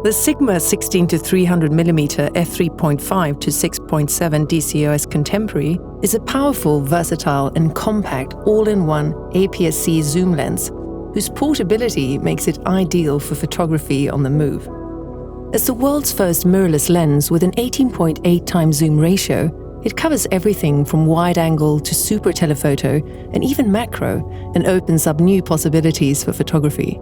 The Sigma 16-300mm F3.5-6.7 DC OS Contemporary is a powerful, versatile and compact all-in-one APS-C zoom lens whose portability makes it ideal for photography on the move. As the world's first mirrorless lens with an 18.8 times zoom ratio, it covers everything from wide-angle to super-telephoto and even macro, and opens up new possibilities for photography.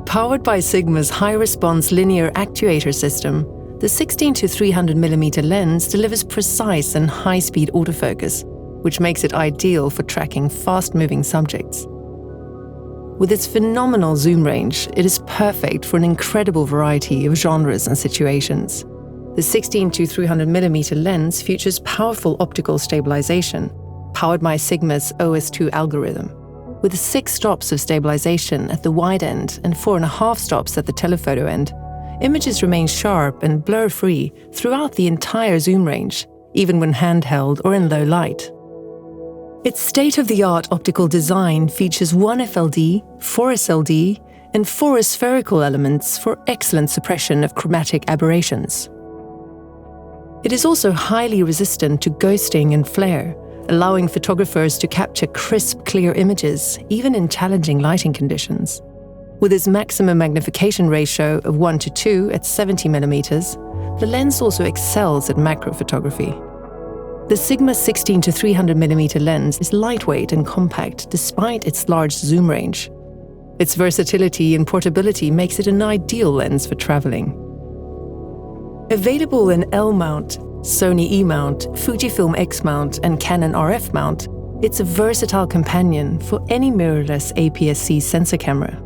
Powered by Sigma's high-response linear actuator system, the 16-300mm lens delivers precise and high-speed autofocus, which makes it ideal for tracking fast-moving subjects. With its phenomenal zoom range, it is perfect for an incredible variety of genres and situations. The 16-300mm lens features powerful optical stabilization, powered by Sigma's OS2 algorithm. With 6 stops of stabilization at the wide end and 4.5 stops at the telephoto end, images remain sharp and blur-free throughout the entire zoom range, even when handheld or in low light. Its state-of-the-art optical design features 1 FLD, 4 SLD, and 4 spherical elements for excellent suppression of chromatic aberrations. It is also highly resistant to ghosting and flare, allowing photographers to capture crisp, clear images, even in challenging lighting conditions. With its maximum magnification ratio of 1:2 at 70mm, the lens also excels at macro photography. The Sigma 16-300mm lens is lightweight and compact despite its large zoom range. Its versatility and portability makes it an ideal lens for traveling. Available in L mount, Sony E mount, FUJIFILM X mount, and Canon RF mount, it's a versatile companion for any mirrorless APS-C sensor camera.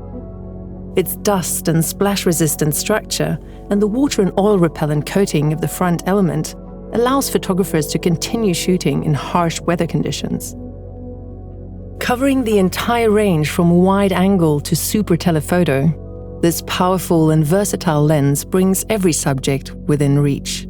Its dust and splash-resistant structure and the water and oil repellent coating of the front element allows photographers to continue shooting in harsh weather conditions. Covering the entire range from wide angle to super telephoto, this powerful and versatile lens brings every subject within reach.